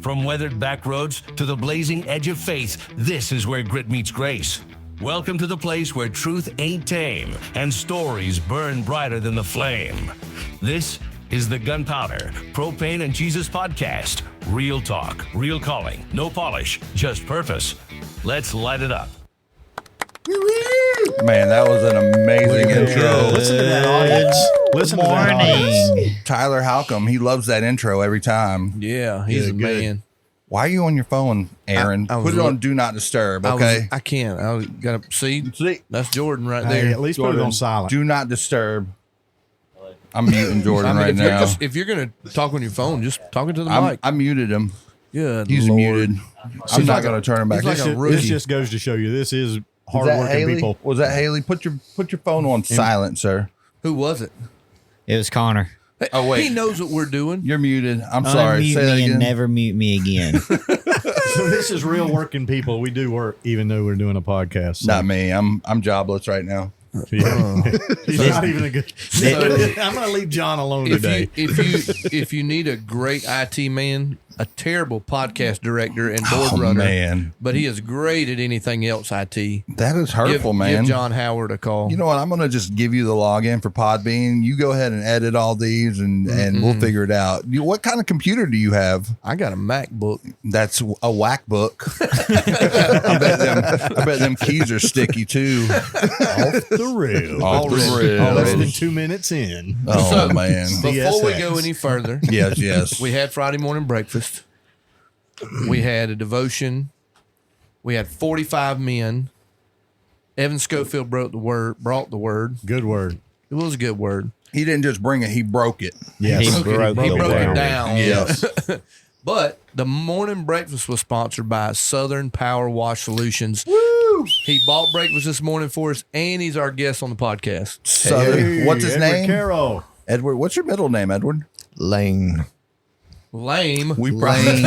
From weathered back roads to the blazing edge of faith, this is where grit meets grace. Welcome to the place where truth ain't tame and stories burn brighter than the flame. This is the Gunpowder, Propane and Jesus podcast. Real talk, real calling, no polish, just purpose. Let's light it up. Man, that was an amazing intro. Listen to that audience. Listen to that audience. Tyler Halcomb, he loves that intro every time. Yeah, he's a man. Why are you on your phone, Aaron? I Put it on Do Not Disturb, okay? I can't. I got to see. That's Jordan right Hey, there. at least Jordan, put it on silent. Do Not Disturb. I'm muting Jordan right now. If you're going to talk on your phone, just talking to the mic. I muted him. Good He's Lord. muted. I'm not going to turn him back. he's like a rookie. This just goes to show you this is Was that hardworking Haley? people. Was that Haley? Put your phone on silent, sir. Who was it? It was Connor. Hey, Oh, wait. He knows what we're doing. You're muted. I'm sorry. Unmute Say that me again. and never mute me again. So this is real working people. We do work even though we're doing a podcast. So. Not me. I'm jobless right now. Yeah. He's not even a good. So- I'm going to leave John alone If today. if you need a great IT man, a terrible podcast director and board Oh, runner, man. but he is great at anything else IT. That is hurtful, man. Give John Howard a call. You know what? I'm going to just give you the login for Podbean. You go ahead and edit all these and we'll figure it out. What kind of computer do you have? I got a MacBook. That's a whack book. I bet them keys are sticky too. Off the rail. Off the rail. Less than 2 minutes in. Oh, So, man. Before we DSX. go any further, Yes. we had Friday morning breakfast. We had a devotion. We had 45 men. Evan Schofield brought the word. Good word. It was a good word. He didn't just bring it, he broke it. Yes. He broke He the broke word. it down. Yes. But the morning breakfast was sponsored by Southern Power Wash Solutions. Woo! He bought breakfast this morning for us, and he's our guest on the podcast. So, Hey, what's his Edward name? Carroll. Edward. What's your middle name, Edward? Lane. Lame. We probably.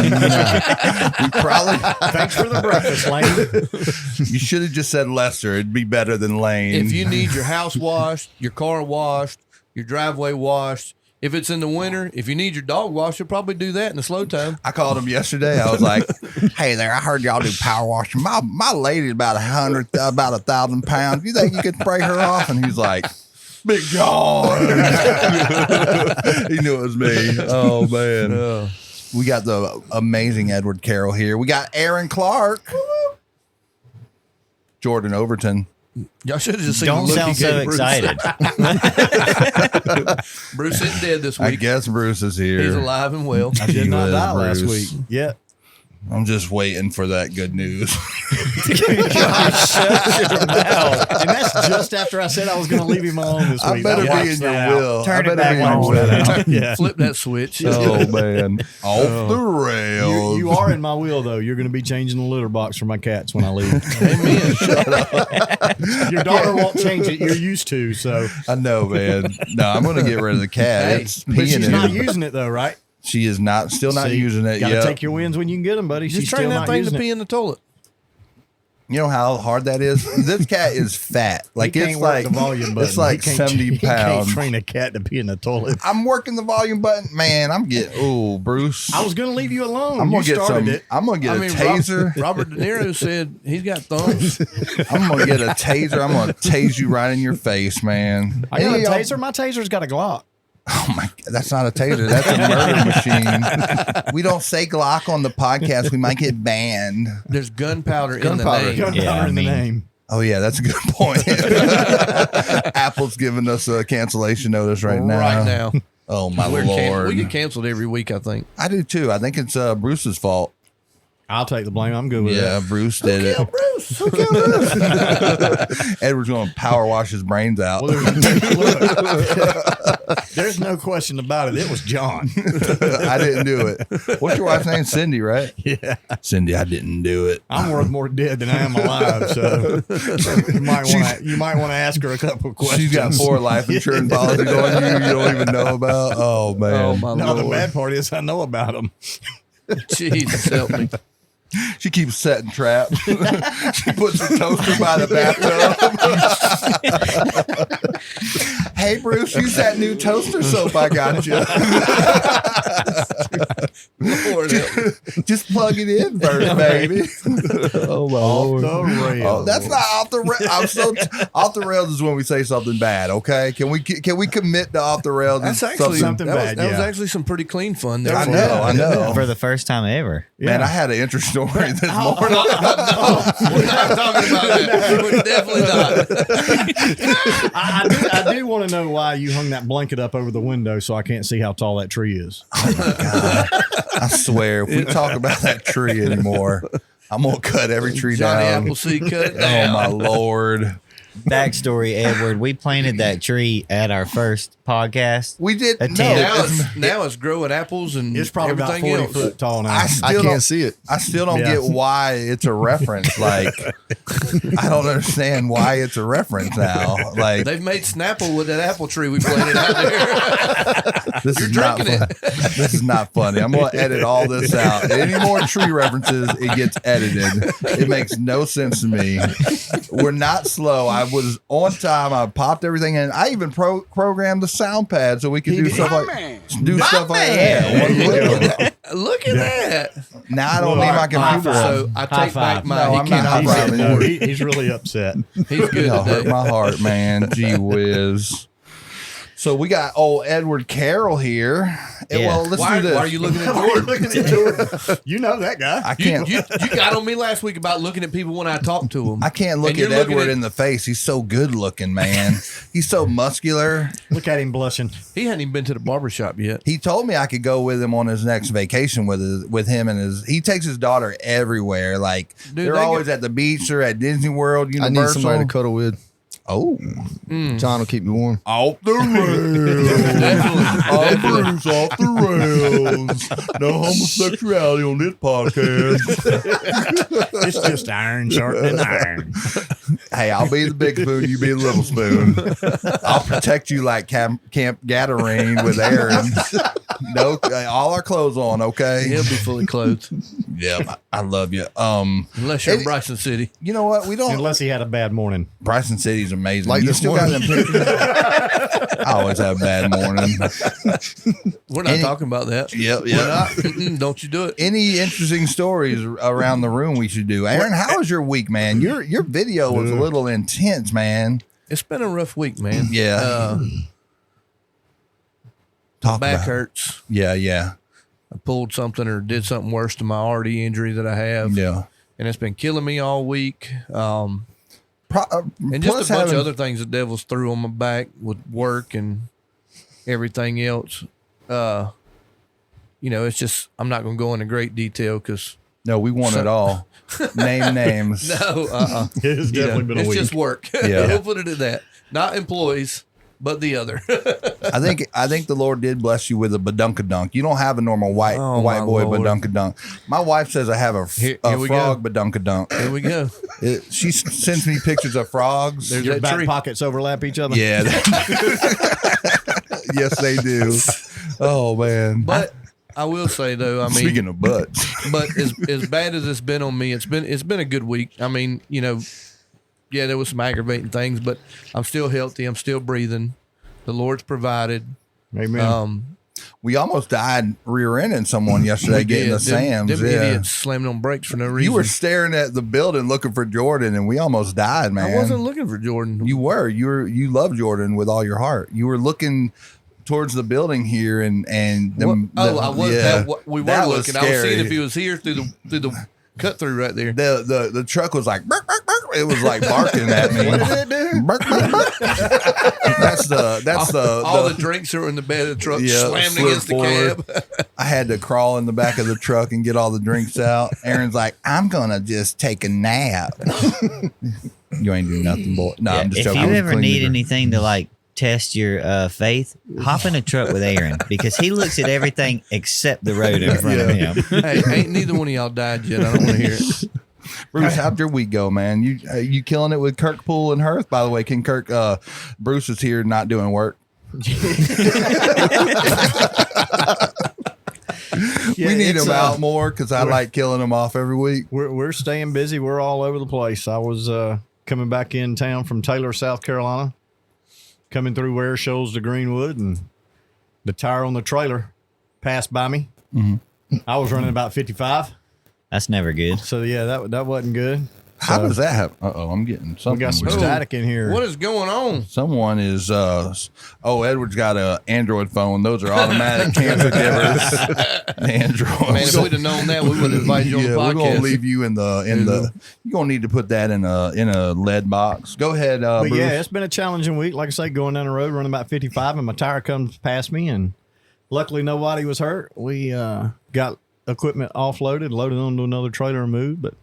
Thanks for the breakfast, Lane. You should have just said Lester. It'd be better than Lane. If you need your house washed, your car washed, your driveway washed, if it's in the winter, if you need your dog washed, you'll probably do that in the slow time. I called him yesterday. I was like, "Hey there, I heard y'all do power washing. My lady's about 1,000 pounds. You think you could spray her off?" And he's like, "Big John." He knew it was me. Oh man. We got the amazing Edward Carroll here. We got Aaron Clark, Jordan Overton. Y'all should have just seen Don't the look sound he so gave Bruce. excited. Bruce isn't dead this I week. guess Bruce is here. He's alive and well. I did not is, die last Bruce. week. Yeah. I'm just waiting for that good news. And that's just after I said I was going to leave him alone this I week. better watched be in your that out. will. Turn I it better back be in on. your will. Yeah. Flip that switch. Oh man, off the rails. You are in my will, though. You're going to be changing the litter box for my cats when I leave. Amen. Shut up. Your daughter won't change it. You're used to, so. I know, man. No, I'm going to get rid of the cat. Hey, It's But peeing she's in not it. using it, though, right? She is not, still not See, using it Gotta yet. take your wins when you can get them, buddy. Just She's train still that not thing to using pee it. in the toilet. You know how hard that is? This cat is fat. Like He it's can't work like the volume button. it's like He can't- 70 He can't pounds. train a cat to pee in the toilet. I'm working the volume button, man. I'm getting. Oh, Bruce. I was going to leave you alone. I'm You gonna get started some. it. I'm gonna get a taser. Robert De Niro said he's got thumbs. I'm gonna get a taser. I'm gonna tase you right in your face, man. I got a Any of y'all- taser. My taser's got a Glock. Oh my! That's not a taser. That's a murder machine. We don't say Glock on the podcast. We might get banned. There's gunpowder in the Gunpowder. name. Gunpowder Yeah, I in the mean- name. Oh yeah, that's a good point. Apple's giving us a cancellation notice right now. Right now. Oh my We lord! get canceled every week, I think. I do too. I think it's Bruce's fault. I'll take the blame. I'm good with Yeah, that. Bruce did it. Bruce. Who killed Bruce? Edward's going to power wash his brains out. Well, there's no question about it. It was John. I didn't do it. What's your wife's name? Cindy, right? Yeah. Cindy, I didn't do it. I'm worth more dead than I am alive, so you might want to ask her a couple of questions. She's got 4 life insurance policies on you don't even know about. Oh, man. Oh, my No, the Lord. bad part is I know about them. Jesus help me. She keeps setting traps. She puts the toaster by the bathtub. Hey, Bruce, use that new toaster soap I got you. Lord help. Just plug it in first, baby. Oh, my Off Lord. the rails. Oh, that's not off the rails. I'm so off the rails is when we say something bad. Okay, can we commit to off the rails? That's and actually something that was, bad, that was yeah. actually some pretty clean fun there. I for know, you. I know. For the first time ever. Man, I had an interesting story this morning. We're not talking about that. We're definitely not. I do want to know why you hung that blanket up over the window so I can't see how tall that tree is. I swear, if we talk about that tree anymore, I'm gonna cut every tree Johnny down. Appleseed cut Oh down. my Lord. Backstory, Edward. We planted that tree at our first podcast. We did A no. tent. Now it's growing apples and It's probably about everything 40 else. foot tall now. I still I don't can't see it. I still don't Yeah. get why it's a reference. Like, I don't understand why it's a reference now. Like, They've made Snapple with that apple tree we planted out there. this is not drinking fun. This is not funny. I'm gonna edit all this out. Any more tree references, it gets edited. It makes no sense to me. We're not slow. I was on time. I popped everything in. I even programmed the sound pad so we could do stuff like that. Look at that. Now I don't need my computer. So I High take back five. my. No, he I'm can't not do high that fiving. anymore. He's really upset. He's good Y'all hurt today. my heart, man. Gee whiz. So we got old Edward Carroll here. And, Yeah. well, let's Why, do this. why are you looking at Jordan? You know that guy. I You, can't. you got on me last week about looking at people when I talk to them. I can't look And at you're looking Edward at- in the face. He's so good looking, man. He's so muscular. Look at him blushing. He hadn't even been to the barbershop yet. He told me I could go with him on his next vacation with him and his. He takes his daughter everywhere. Like Dude, they're they always at the beach or at Disney World, I Universal. need somebody to cuddle with. Oh, John will keep me warm. off the rails. I'm Bruce off the rails. No homosexuality on this podcast. It's just iron sharpening iron. Hey, I'll be the big spoon. You be the little spoon. I'll protect you like Camp Gadarene with Aaron. No, all our clothes on, okay? He'll be fully clothed Yeah, I love you. unless you're in It- Bryson City. You know what? We don't. Unless he had a bad morning. Bryson City's amazing. Like you this still got morning. them pictures. I always have a bad morning. We're not Any- talking about that. Yep, We're yep. not. Don't you do it. Any interesting stories around the room we should do? Aaron, how was your week, man? Your video was a little intense, man. It's been a rough week, man. Yeah. Talk Back about it. hurts. Yeah. I pulled something or did something worse to my RD injury that I have. Yeah. And it's been killing me all week. And And just a bunch of other things the devil's threw on my back with work and everything else. It's just, I'm not going to go into great detail because No, we want it all. Name names. no, It has definitely been a it's week. just work. Yeah. We'll put it at that. Not employees, but the other. I think the Lord did bless you with a badunkadunk. You don't have a normal white Oh, white my boy Lord. badunkadunk. My wife says I have a Here we frog badunkadunk. Here we go. She sends me pictures of frogs. There's Your that back tree. pockets overlap each other. Yeah. Yes, they do. Oh man. But I will say though, I mean, Speaking of butts. but as bad as it's been on me, it's been a good week. I mean, yeah, there was some aggravating things, but I'm still healthy. I'm still breathing. The Lord's provided. Amen. We almost died rear-ending someone yesterday getting Yeah, the Sam's. them Yeah. idiots slamming on brakes for no reason. You were staring at the building looking for Jordan, and we almost died, man. I wasn't looking for Jordan. You were. You love Jordan with all your heart. You were looking towards the building here, and I was. yeah, We were that was looking. I was seeing scary. if he was here through the cut through right there. The truck was like bark, bark, bark. It was like barking at me. What did it do? Bark, bark, bark. That's all the the drinks that were in the bed of the truck Yeah, slammed slid against the forward. cab. I had to crawl in the back of the truck and get all the drinks out. Aaron's like, I'm gonna just take a nap. You ain't doing nothing, boy. No, I'm just If joking. you I was ever cleaning need the- anything to like test your faith, hop in a truck with Aaron because he looks at everything except the road in front of him. Hey, ain't neither one of y'all died yet. I don't want to hear it. Bruce, how'd your week go, man? You killing it with Kirk Poole and Hearth? By the way, King Kirk, Bruce is here not doing work. We need him out more because I like killing him off every week. We're staying busy. We're all over the place. I was coming back in town from Taylor, South Carolina. coming through Ware Shoals to Greenwood, and the tire on the trailer passed by me. Mm-hmm. I was running about 55. That's never good. So, yeah, that wasn't good. How So, does that happen? Uh-oh, I'm getting something. we got some weird. static in here. What is going on? Someone is, Edward's got a Android phone. Those are automatic cancer givers. Android. Man, if we'd have known that, we would have invited you on the We're gonna podcast. leave you in the. You're gonna need to put that in a lead box. Go ahead, But Bruce. yeah, it's been a challenging week. Like I say, going down the road, running about 55, and my tire comes past me, and luckily nobody was hurt. We got equipment offloaded, loaded onto another trailer and moved, but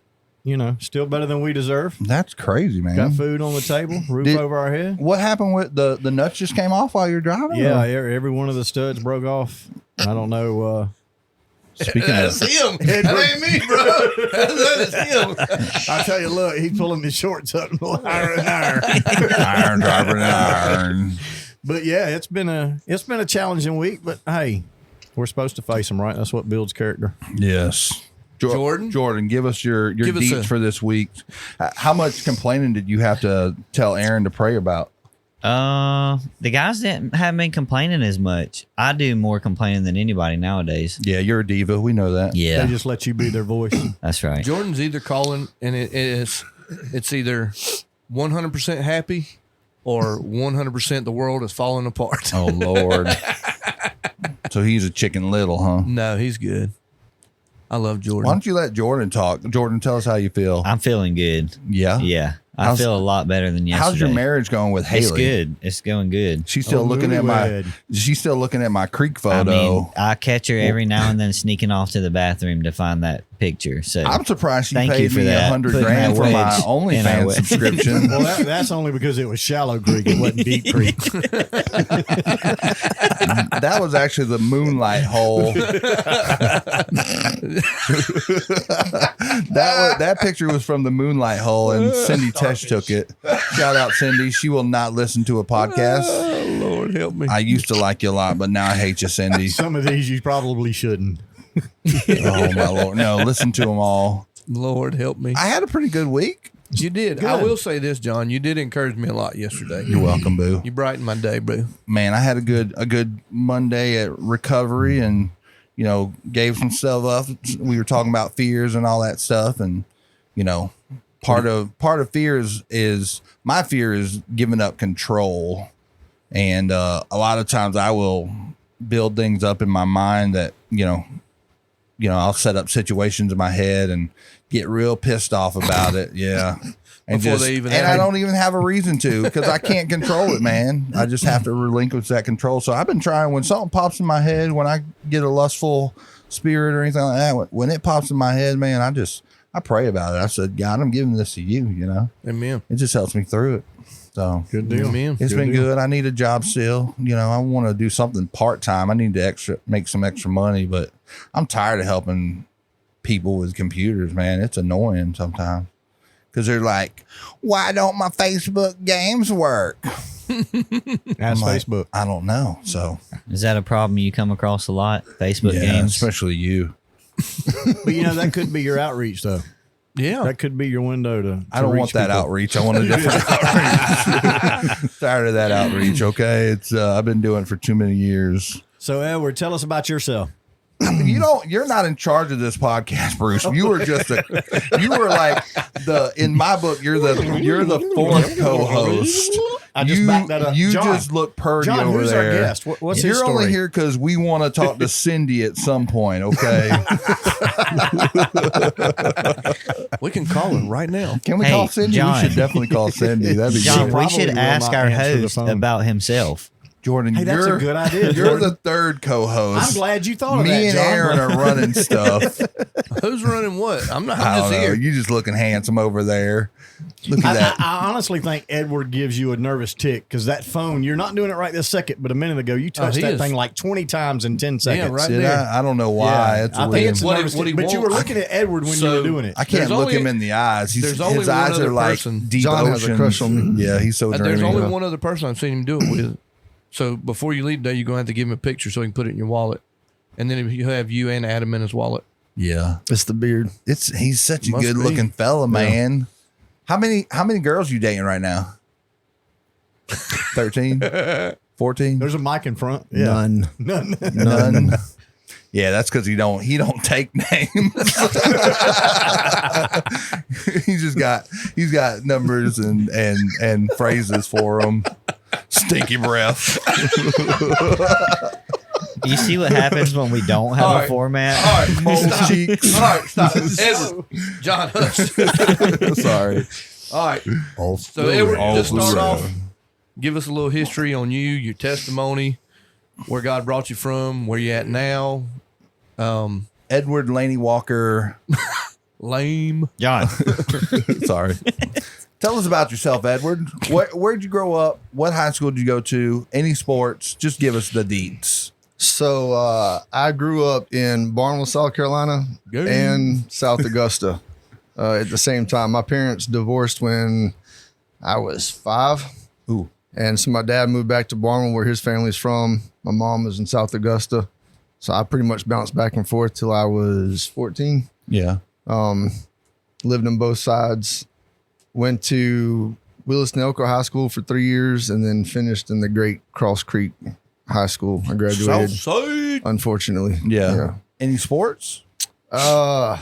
still better than we deserve. That's crazy, man. Got food on the table, roof over our head. What happened with the nuts? Just came off while you're driving? Yeah, or? every one of the studs broke off. I don't know. Speaking That's of, him. That ain't me, bro. That is him. I tell you, look, he's pulling his shorts up higher and higher. iron driver and iron. But yeah, it's been a challenging week. But hey, we're supposed to face them, right? That's what builds character. Yes. Jordan, give us your deets for this week. How much complaining did you have to tell Aaron to pray about? The guys haven't been complaining as much. I do more complaining than anybody nowadays. Yeah, you're a diva. We know that. Yeah, They just let you be their voice. that's right. Jordan's either calling, and it's either 100% happy or 100% the world is falling apart. Oh, Lord. So he's a Chicken Little, huh? No, he's good. I love Jordan. Why don't you let Jordan talk? Jordan, tell us how you feel. I'm feeling good. Yeah? Yeah, I feel a lot better than yesterday. How's your marriage going with Haley? It's good. It's going good. She's still looking at my creek photo. I mean, I catch her every now and then sneaking off to the bathroom to find that picture. So I'm surprised she thank you paid for me that. $100 Putting grand that for my wedge in our OnlyFans wedge. subscription. Well, that's only because it was shallow creek. It wasn't deep creek. That was actually the moonlight hole. That picture was from the moonlight hole, and Cindy Tesh took it. Shout out Cindy. She will not listen to a podcast. Oh, Lord, help me. I used to like you a lot, but now I hate you, Cindy. Some of these you probably shouldn't. Oh my Lord! No, listen to them all. Lord, help me. I had a pretty good week. You did. I will say this, John. You did encourage me a lot yesterday. You're welcome, boo. You brightened my day, boo. Man, I had a good Monday at recovery, and gave some stuff up. We were talking about fears and all that stuff, and part of fears is my fear is giving up control, and a lot of times I will build things up in my mind that I'll set up situations in my head and get real pissed off about it. Yeah. And Before they even I don't even have a reason to, because I can't control it, man. I just have to relinquish that control. So I've been trying, when something pops in my head, when I get a lustful spirit or anything like that, when it pops in my head, man, I pray about it. I said, God, I'm giving this to you, Amen. It just helps me through it. So Good deal. Amen. it's been good. I need a job still. I want to do something part-time. I need to make some extra money, but I'm tired of helping people with computers, man. It's annoying sometimes because they're like, why don't my Facebook games work? Ask Facebook. I don't know. So Is that a problem you come across a lot? Facebook games? especially you. But that could be your outreach, though. Yeah. That could be your window to I don't reach want that people. outreach. I want a different outreach. Tired of that outreach. Okay. It's, I've been doing it for too many years. So, Edward, tell us about yourself. You're not in charge of this podcast, Bruce. You were just in my book, you're the fourth co-host. I just backed that up. You John, just look purdy John, over who's there. our guest? What's his You're story? only here because we want to talk to Cindy at some point, okay? We can call him right now. Can we Hey, call Cindy? John. We should definitely call Cindy. That'd be John, good. we should Probably will ask not our answer the host phone. about himself. Jordan, Hey, that's a good idea, You're Jordan. the third co-host. I'm glad you thought of Me that, and John. Aaron are running stuff. Who's running what? I'm not. I I'm don't just know. here. You just looking handsome over there. Look at that. I honestly think Edward gives you a nervous tick because that phone, you're not doing it right this second, but a minute ago you touched he that is. thing like 20 times in 10 seconds. right Did there. I don't know why. Yeah, It's I think weird. it's a What nervous he- what tick, he but you were wants- looking at Edward when you So- were doing it. I can't There's look only- him in the eyes. there's only his one eyes other are like person. deep John has oceans. a crush on me. Yeah, he's so dreamy. There's only one other person I've seen him do it with. So before you leave today, you're gonna have to give him a picture so he can put it in your wallet, and then he'll have you and Adam in his wallet. Yeah, It's the beard. he's such a Must good looking be. fella, man. How many girls you dating right now? 13? 14? There's a mic in front. Yeah. None. Yeah, that's because he don't take names. he's got numbers and phrases for them. Stinky breath. You see what happens when we don't have All a right. format? All right, Mole stop. cheeks. All right, stop. Edward, John, hush. Sorry. All right. So Edward, just start off. Give us a little history on you, your testimony, where God brought you from, where you at now. Edward Laney Walker. Lame. John. Sorry. Tell us about yourself, Edward. Where'd you grow up? What high school did you go to? Any sports? Just give us the deets. So I grew up in Barnwell, South Carolina, and South Augusta at the same time. My parents divorced when I was 5. Ooh. And so my dad moved back to Barnwell, where his family's from. My mom was in South Augusta. So I pretty much bounced back and forth till I was 14. Yeah. Lived on both sides. Went to Willis-Nelco High School for 3 years and then finished in the Great Cross Creek High School. I graduated, Southside. unfortunately. Yeah. Any sports? No.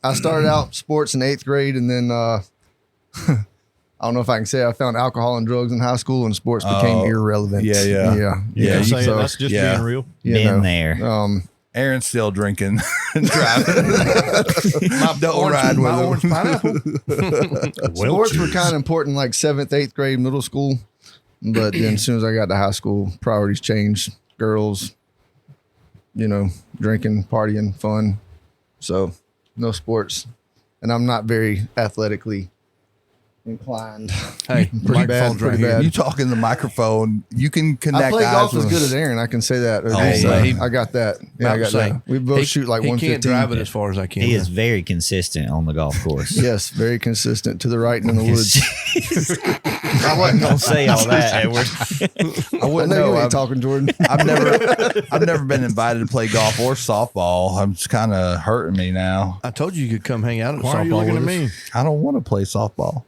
I started out sports in 8th grade and then I don't know if I can say I found alcohol and drugs in high school and sports became irrelevant. Yeah. Yeah. Yeah, Say So, that's just yeah. being real. you Been know, there. Aaron's still drinking and driving. Don't ride My with orange him. pineapple. sports were kind of important like 7th, 8th grade, middle school. But then as soon as I got to high school, priorities changed. Girls, drinking, partying, fun. So no sports. And I'm not very athletically inclined. Hey, Pretty bad, pretty bad. You talk in the microphone. You can connect I play eyes golf as with good as Aaron. I can say that. man. I got that. Yeah, I got that. We both shoot like he 115. can't drive it as far as I can. He is very consistent on the golf course. Yes, very consistent to the right and in the woods. I wasn't gonna say all that, Edward. I wouldn't know. You ain't talking, Jordan. I've never been invited to play golf or softball. It's kind of hurting me now. I told you could come hang out at Why softball are you looking at with us. me? I don't want to play softball.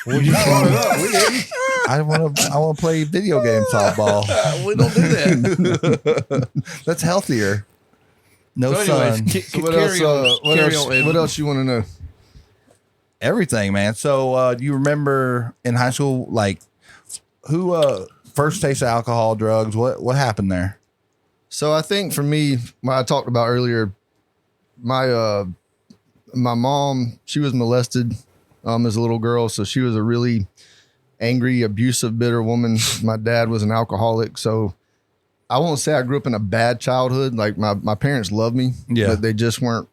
Well, you brought it up. We didn't. I want to play video game softball. We don't do that. That's healthier. No So anyways, sun. So what else? Edward. What else you want to know? Everything, man. So do you remember in high school, like who first taste of alcohol, drugs? What happened there? So I think for me, what I talked about earlier, my mom, she was molested as a little girl, so she was a really angry, abusive, bitter woman. My dad was an alcoholic, so I won't say I grew up in a bad childhood. Like my parents loved me, but they just weren't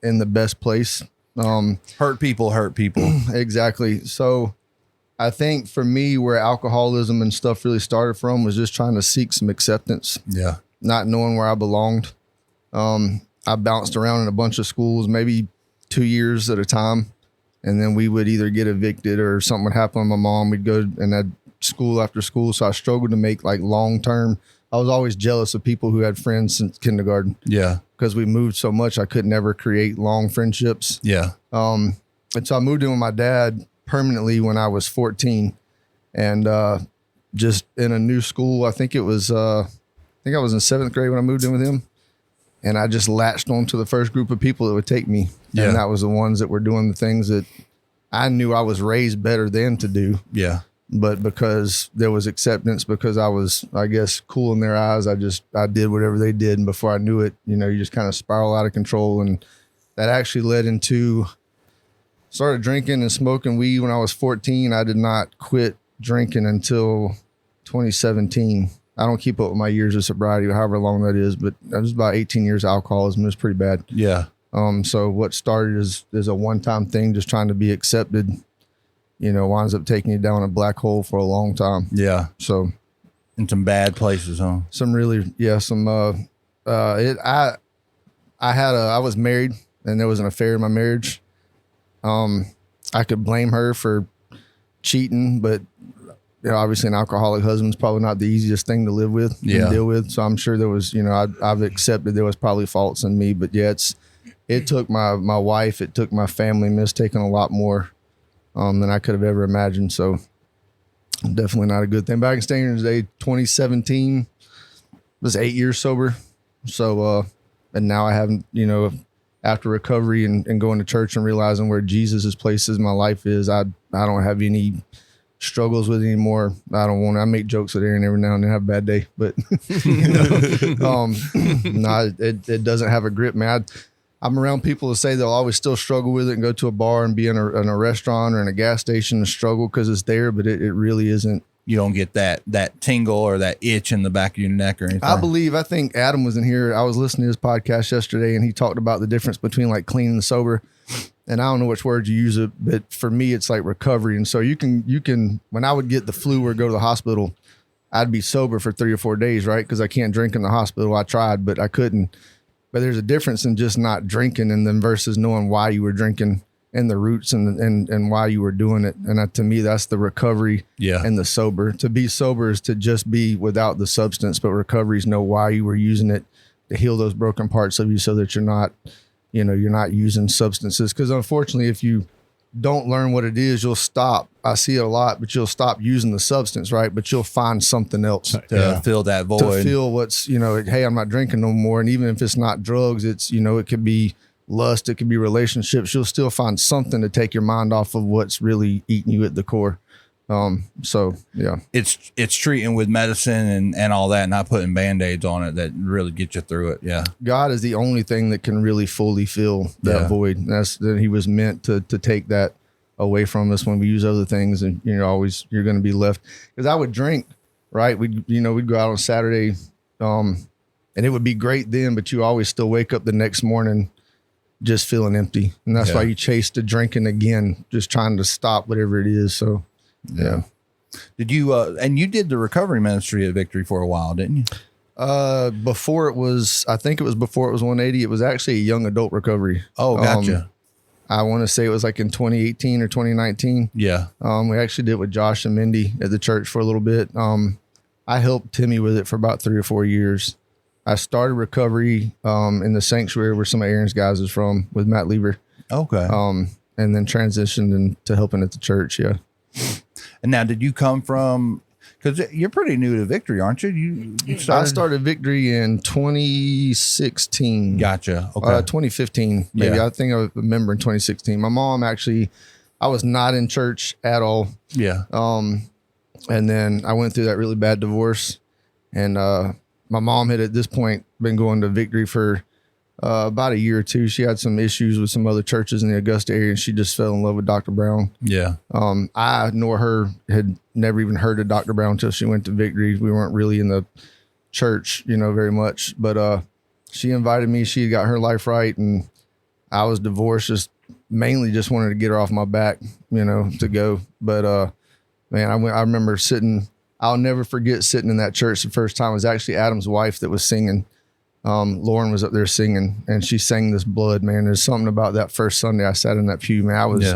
in the best place. Hurt people. Exactly. So I think for me, where alcoholism and stuff really started from was just trying to seek some acceptance. Yeah. Not knowing where I belonged. I bounced around in a bunch of schools, maybe 2 years at a time. And then we would either get evicted or something would happen with my mom. We'd go and I'd school after school. So I struggled to make like long-term. I was always jealous of people who had friends since kindergarten. Yeah. Because we moved so much, I could never create long friendships. Yeah. And so I moved in with my dad permanently when I was 14 and just in a new school. I think I was in 7th grade when I moved in with him. And I just latched on to the first group of people that would take me. Yeah. And that was the ones that were doing the things that I knew I was raised better than to do. Yeah. But because there was acceptance, because I was, I guess, cool in their eyes, I did whatever they did. And before I knew it, you just kind of spiral out of control. And that actually led into started drinking and smoking weed when I was 14. I did not quit drinking until 2017. I don't keep up with my years of sobriety, however long that is, but that was about 18 years of alcoholism. It was pretty bad. Yeah. So what started is a one-time thing, just trying to be accepted, winds up taking you down a black hole for a long time. Yeah. So In some bad places, huh? I was married and there was an affair in my marriage. I could blame her for cheating, but obviously an alcoholic husband's probably not the easiest thing to live with and deal with. So I'm sure there was, I've accepted there was probably faults in me, but it took my wife, it took my family mistaking a lot more than I could have ever imagined. So definitely not a good thing. But I can stand here today, 2017, was 8 years sober. So, and now I haven't, after recovery and going to church and realizing where Jesus' place in my life is, I don't have any struggles with it anymore. I make jokes with Aaron every now and then, have a bad day, but no, it doesn't have a grip, man. I'm around people who say they'll always still struggle with it and go to a bar and be in a restaurant or in a gas station and struggle because it's there, but it really isn't. You don't get that tingle or that itch in the back of your neck or anything. I think Adam was in here. I was listening to his podcast yesterday and he talked about the difference between like clean and sober. And I don't know which word you use it, but for me, it's like recovery. And so you can, when I would get the flu or go to the hospital, I'd be sober for 3 or 4 days, right? Because I can't drink in the hospital. I tried, but I couldn't. But there's a difference in just not drinking and then versus knowing why you were drinking and the roots and why you were doing it. And to me, that's the recovery and the sober. To be sober is to just be without the substance, but recovery is know why you were using it to heal those broken parts of you so that you're not using substances. Because unfortunately, if you don't learn what it is, you'll stop. I see it a lot, but you'll stop using the substance, right? But you'll find something else to fill that void. To feel what's, hey, I'm not drinking no more. And even if it's not drugs, it's, it could be lust, it could be relationships. You'll still find something to take your mind off of what's really eating you at the core. So yeah, it's treating with medicine and all that, not putting Band-Aids on it that really get you through it. Yeah. God is the only thing that can really fully fill that void. And that he was meant to take that away from us when we use other things. And you're going to be left, because I would drink, right? We'd go out on Saturday, and it would be great then, but you always still wake up the next morning just feeling empty. And that's why you chase the drinking again, just trying to stop whatever it is. So, yeah. Did you and you did the recovery ministry at Victory for a while, didn't you? I think it was before it was 180. It was actually a young adult recovery. Oh, gotcha. I want to say it was like in 2018 or 2019. Yeah. We actually did it with Josh and Mindy at the church for a little bit. I helped Timmy with it for about 3 or 4 years. I started recovery in the sanctuary where some of Aaron's guys is from with Matt Lieber. Okay. And then transitioned into helping at the church. Yeah. And now, did you come from? Because you're pretty new to Victory, aren't you? I started Victory in 2016. Gotcha. Okay. 2015, maybe. Yeah. I think I remember in 2016. My mom I was not in church at all. Yeah. And then I went through that really bad divorce, and my mom had at this point been going to Victory for about a year or two. She had some issues with some other churches in the Augusta area, and she just fell in love with Dr. Brown. Yeah. I nor her had never even heard of Dr. Brown until she went to Victory. We weren't really in the church, very much, but she invited me. She had got her life right, and I was divorced, just mainly just wanted to get her off my back, to go. But man, I remember I'll never forget sitting in that church the first time. It was actually Adam's wife that was singing. Lauren was up there singing, and she sang this Blood, man. There's something about that first Sunday I sat in that pew, man. I was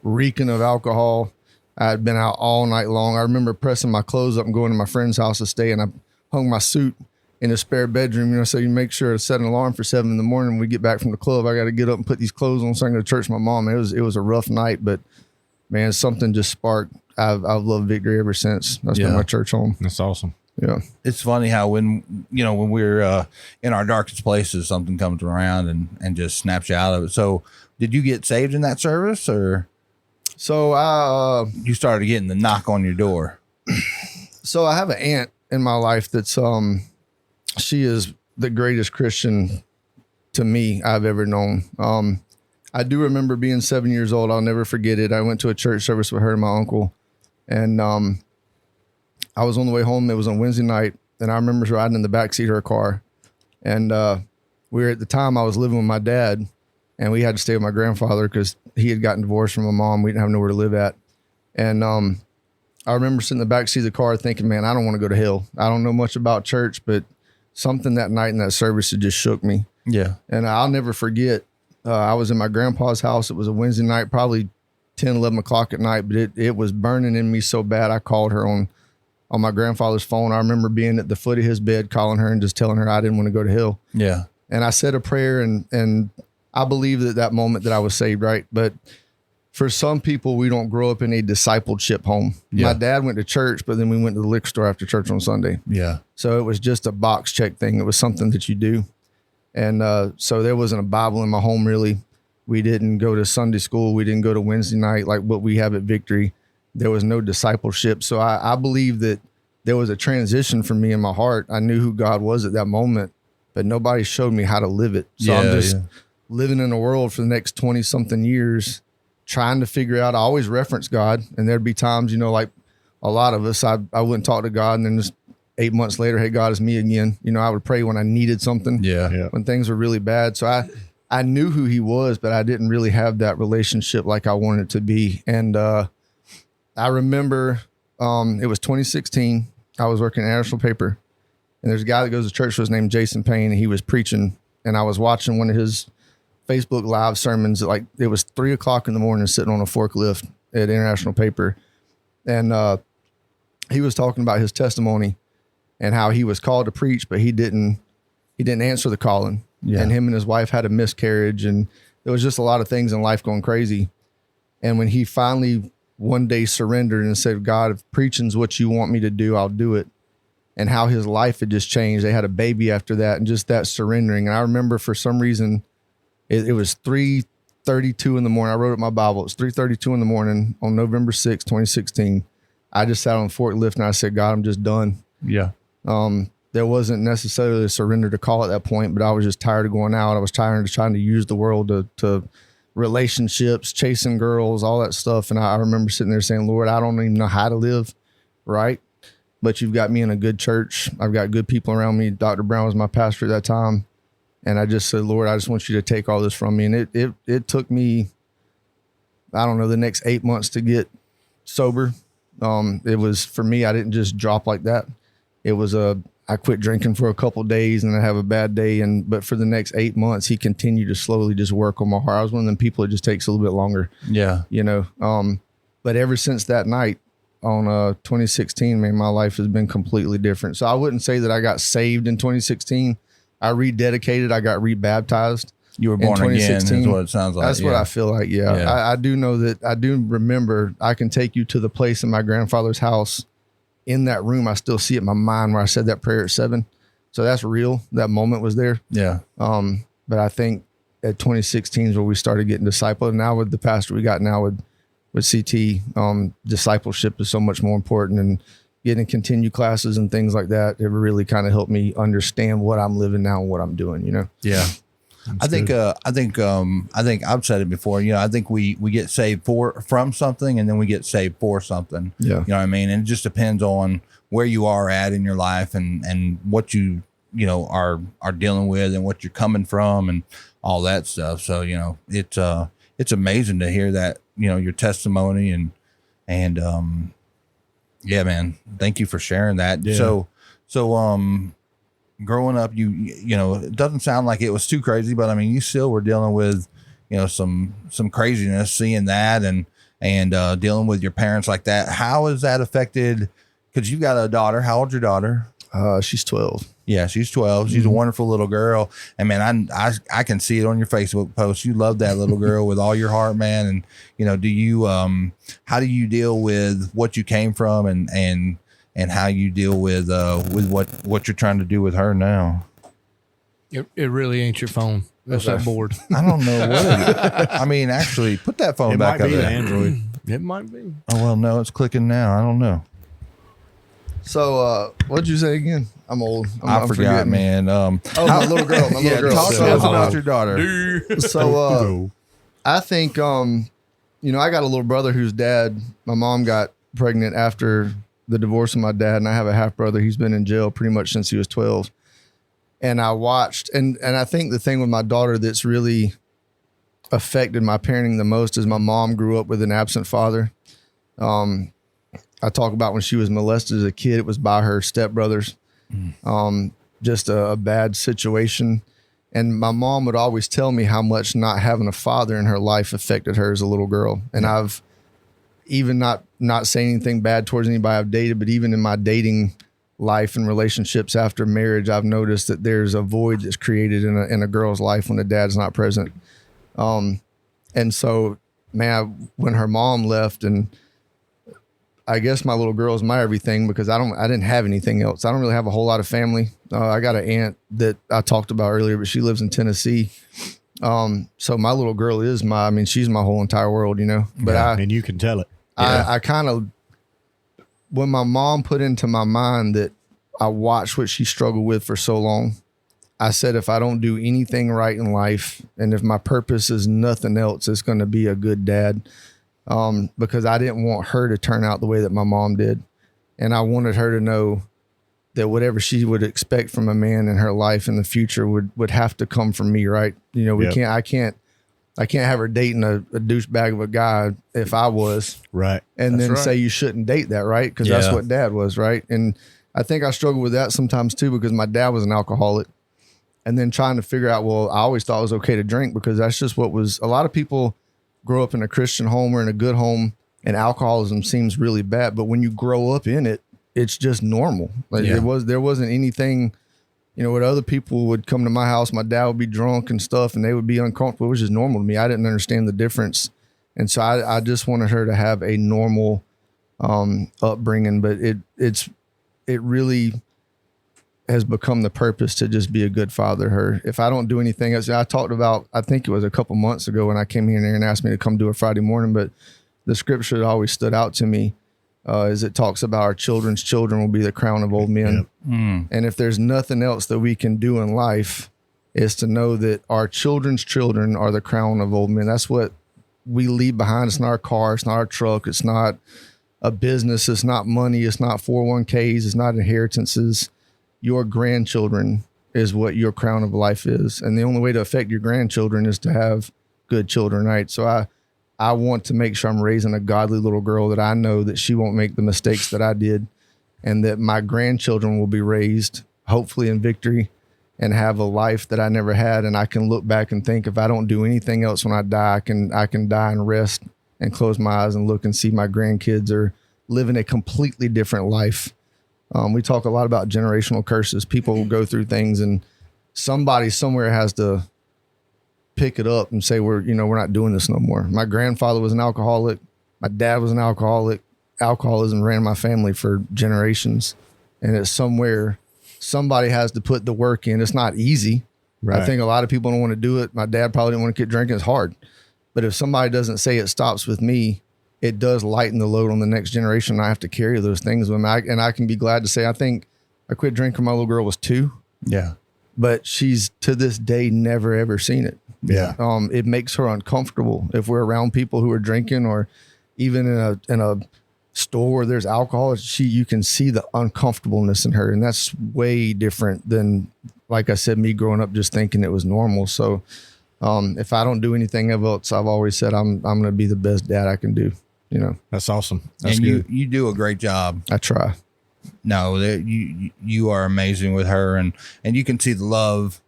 reeking of alcohol. I had been out all night long. I remember pressing my clothes up and going to my friend's house to stay, and I hung my suit in a spare bedroom, so you make sure to set an alarm for 7 a.m. When we get back from the club. I got to get up and put these clothes on so I can go to church with my mom. It was a rough night, but man, something just sparked. I've loved Victory ever since. That's been my church home. That's awesome. Yeah. It's funny how when we're in our darkest places, something comes around and just snaps you out of it. So did you get saved in that service, or? So you started getting the knock on your door. So I have an aunt in my life that's, she is the greatest Christian to me I've ever known. I do remember being 7 years old. I'll never forget it. I went to a church service with her and my uncle, and, I was on the way home. It was on Wednesday night, and I remember riding in the backseat of her car. And we were at the time I was living with my dad, and we had to stay with my grandfather because he had gotten divorced from my mom. We didn't have nowhere to live at. And I remember sitting in the backseat of the car thinking, man, I don't want to go to hell. I don't know much about church, but something that night in that service, it just shook me. Yeah. And I'll never forget, I was in my grandpa's house. It was a Wednesday night, probably 10, 11 o'clock at night, but it was burning in me so bad. I called her on my grandfather's phone. I remember being at the foot of his bed, calling her and just telling her I didn't want to go to hell. Yeah. And I said a prayer, and I believed at that moment that I was saved, right? But for some people, we don't grow up in a discipleship home. Yeah. My dad went to church, but then we went to the liquor store after church on Sunday. Yeah. So it was just a box check thing. It was something that you do. And so there wasn't a Bible in my home, really. We didn't go to Sunday school. We didn't go to Wednesday night like what we have at Victory. There was no discipleship. So I believe that there was a transition for me in my heart. I knew who God was at that moment, but nobody showed me how to live it. So I'm just living in a world for the next 20 something years, trying to figure out. I always reference God, and there'd be times, like a lot of us, I wouldn't talk to God, and then just 8 months later, hey, God, it's me again. I would pray when I needed something. Yeah. When things were really bad. So I knew who he was, but I didn't really have that relationship like I wanted it to be. And I remember it was 2016. I was working at National Paper, and there's a guy that goes to church with us named Jason Payne, and he was preaching, and I was watching one of his Facebook live sermons. Like, it was 3:00 in the morning, sitting on a forklift at International Paper. And he was talking about his testimony and how he was called to preach, but he didn't answer the calling. Yeah. And him and his wife had a miscarriage, and there was just a lot of things in life going crazy. And when he finally one day surrendered and said, God, if preaching's what you want me to do, I'll do it. And how his life had just changed. They had a baby after that, and just that surrendering. And I remember for some reason, it was 3:32 in the morning. I wrote it in my Bible. It was 3:32 in the morning on November 6, 2016. I just sat on the forklift and I said, God, I'm just done. Yeah. There wasn't necessarily a surrender to call at that point, but I was just tired of going out. I was tired of trying to use the world to relationships, chasing girls, all that stuff. And I remember sitting there saying, Lord, I don't even know how to live right, but you've got me in a good church. I've got good people around me. Dr. Brown was my pastor at that time. And I just said, Lord, I just want you to take all this from me. And it took me, I don't know, the next 8 months to get sober. It was, for me, I didn't just drop like that. It was I quit drinking for a couple of days and I have a bad day. But for the next 8 months, he continued to slowly just work on my heart. I was one of them people that just takes a little bit longer. Yeah. But ever since that night on 2016, man, my life has been completely different. So I wouldn't say that I got saved in 2016. I rededicated. I got rebaptized. You were born again, is what it sounds like. That's what I feel like, yeah. I do know that. I do remember I can take you to the place in my grandfather's house. In that room, I still see it in my mind where I said that prayer at 7. So that's real. That moment was there. Yeah. But I think at 2016 is where we started getting discipled. And now with the pastor we got now with CT, discipleship is so much more important, and getting continued classes and things like that. It really kind of helped me understand what I'm living now and what I'm doing, Yeah. I think I've said it before, I think we get saved from something, and then we get saved for something. Yeah. You know what I mean? And it just depends on where you are at in your life and what you are dealing with and what you're coming from and all that stuff. So, it's amazing to hear that, your testimony and yeah, man, thank you for sharing that. Yeah. So, growing up, it doesn't sound like it was too crazy, but I mean, you still were dealing with, some craziness, seeing that and dealing with your parents like that. How has that affected? Because you've got a daughter. How old's your daughter? She's 12. Yeah, she's 12. She's a wonderful little girl. And man, I can see it on your Facebook post. You love that little girl with all your heart, man. And, do you, how do you deal with what you came from and how you deal with what you're trying to do with her now? It really ain't your phone. That's that board. I don't know what it is. I mean, actually, put that phone back might up be there. an Android. It might be. Oh, well, no, it's clicking now. I don't know. So, what'd you say again? I'm old. I forgot, man. My little girl. My little girl. Talk to us about your daughter. So, I think, I got a little brother whose dad, my mom got pregnant after the divorce of my dad, and I have a half brother. He's been in jail pretty much since he was 12. And I watched, and I think the thing with my daughter that's really affected my parenting the most is my mom grew up with an absent father. I talk about when she was molested as a kid, it was by her stepbrothers. Just a bad situation. And my mom would always tell me how much not having a father in her life affected her as a little girl. And I've even not saying anything bad towards anybody I've dated, but even in my dating life and relationships after marriage, I've noticed that there's a void that's created in a girl's life when the dad's not present. And so man, when her mom left, and I guess my little girl is my everything because I didn't have anything else. I don't really have a whole lot of family. I got an aunt that I talked about earlier, but she lives in Tennessee. So my little girl is she's my whole entire world, you know, but and you can tell it. I kind of, when my mom put into my mind that I watched what she struggled with for so long, I said, if I don't do anything right in life, and if my purpose is nothing else, it's going to be a good dad. Because I didn't want her to turn out the way that my mom did. And I wanted her to know that whatever she would expect from a man in her life in the future would have to come from me. Right. You know, I can't have her dating a douchebag of a guy if I was. Right. And then say you shouldn't date that. Right. Cause that's what dad was. Right. And I think I struggle with that sometimes too, because my dad was an alcoholic. And then trying to figure out, well, I always thought it was okay to drink because that's just what was. A lot of people grow up in a Christian home or in a good home, and alcoholism seems really bad. But when you grow up in it, it's just normal. Like there wasn't anything, you know, when other people would come to my house, my dad would be drunk and stuff, and they would be uncomfortable. It was just normal to me. I didn't understand the difference. And so I just wanted her to have a normal upbringing, but it really has become the purpose to just be a good father to her. If I don't do anything else, I talked about, I think it was a couple months ago when I came here and asked me to come do a Friday morning, but the scripture that always stood out to me is it talks about our children's children will be the crown of old men. And if there's nothing else that we can do in life is to know that our children's children are the crown of old men. That's what we leave behind. It's not our car. It's not our truck. It's not a business. It's not money. It's not 401ks. It's not inheritances. Your grandchildren is what your crown of life is. And the only way to affect your grandchildren is to have good children, right? So I want to make sure I'm raising a godly little girl that I know that she won't make the mistakes that I did, and that my grandchildren will be raised hopefully in victory and have a life that I never had. And I can look back and think, if I don't do anything else when I die, I can die and rest and close my eyes and look and see my grandkids are living a completely different life. We talk a lot about generational curses. People will go through things, and somebody somewhere has to pick it up and say, we're not doing this no more. My grandfather was an alcoholic. My dad was an alcoholic. Alcoholism ran my family for generations. And it's somewhere somebody has to put the work in. It's not easy. Right. I think a lot of people don't want to do it. My dad probably didn't want to quit drinking. It's hard. But if somebody doesn't say it stops with me, it does lighten the load on the next generation. I have to carry those things with me. And I can be glad to say, I think I quit drinking when my little girl was 2. Yeah. But she's to this day never, ever seen it. Yeah. It makes her uncomfortable if we're around people who are drinking, or even in a store where there's alcohol. You can see the uncomfortableness in her. And that's way different than, like I said, me growing up just thinking it was normal. So if I don't do anything else, I've always said I'm going to be the best dad I can do. You know, that's awesome. That's and good. You do a great job. I try. No, you are amazing with her, and you can see the love,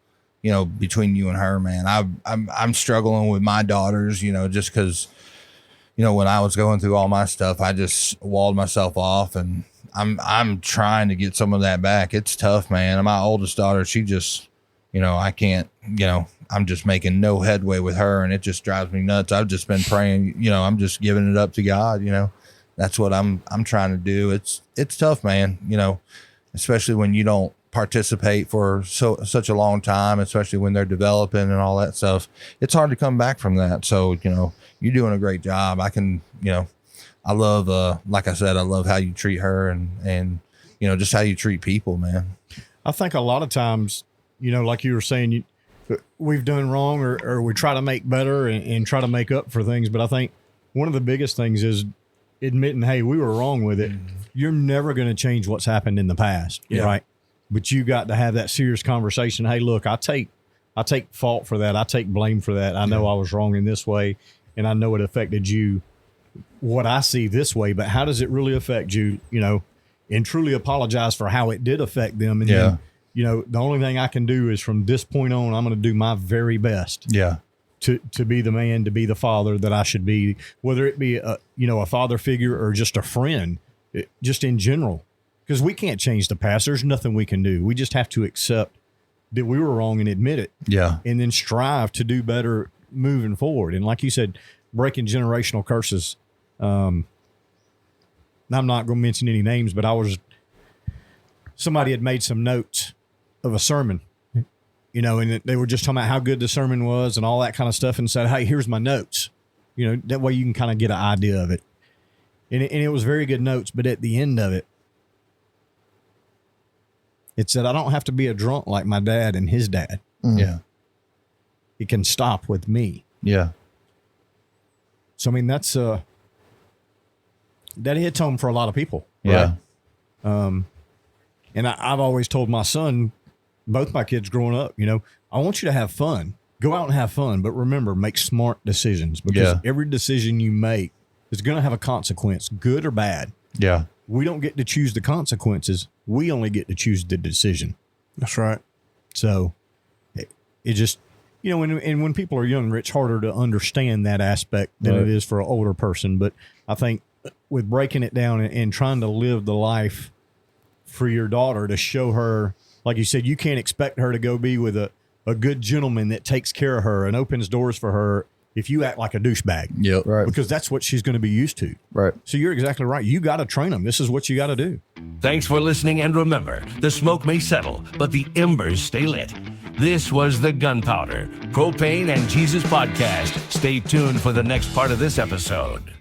you know, between you and her, man. I'm struggling with my daughters, you know, just because, you know, when I was going through all my stuff, I just walled myself off, and I'm trying to get some of that back. It's tough, man. And my oldest daughter, she just, you know, I can't, you know, I'm just making no headway with her, and it just drives me nuts. I've just been praying, you know, I'm just giving it up to God, you know. That's what I'm trying to do. It's tough, man, you know, especially when you don't participate for such a long time, especially when they're developing and all that stuff. It's hard to come back from that. So, you know, you're doing a great job. I can, you know, I love, like I said, I love how you treat her and, you know, just how you treat people, man. I think a lot of times, you know, like you were saying, we've done wrong or we try to make better and try to make up for things. But I think one of the biggest things is admitting, hey, we were wrong with it. You're never going to change what's happened in the past. Yeah. Right. But you got to have that serious conversation. Hey, look, I take fault for that. I take blame for that. I know I was wrong in this way, and I know it affected you, what I see this way, but how does it really affect you, you know, and truly apologize for how it did affect them. And then, you know, the only thing I can do is from this point on, I'm going to do my very best. Yeah. To be the man, to be the father that I should be, whether it be a father figure or just a friend, just in general, because we can't change the past. There's nothing we can do. We just have to accept that we were wrong and admit it. Yeah. And then strive to do better moving forward. And like you said, breaking generational curses. I'm not going to mention any names, but somebody had made some notes of a sermon, and they were just talking about how good the sermon was and all that kind of stuff, and said, "Hey, here's my notes." That way you can kind of get an idea of it. And it was very good notes, but at the end of it, it said, "I don't have to be a drunk like my dad and his dad. Yeah. It can stop with me." Yeah. So, I mean, that hits home for a lot of people. Yeah. And I've always told my son, both my kids growing up, I want you to have fun. Go out and have fun. But remember, make smart decisions, because every decision you make is going to have a consequence, good or bad. Yeah. We don't get to choose the consequences. We only get to choose the decision. That's right. So it just, and when people are younger, it's harder to understand that aspect than it is for an older person. But I think with breaking it down and trying to live the life for your daughter, to show her, like you said, you can't expect her to go be with a good gentleman that takes care of her and opens doors for her if you act like a douchebag. Yep. Right. Because that's what she's going to be used to. Right. So you're exactly right. You got to train them. This is what you got to do. Thanks for listening, and remember, the smoke may settle, but the embers stay lit. This was the Gunpowder, Propane, and Jesus podcast. Stay tuned for the next part of this episode.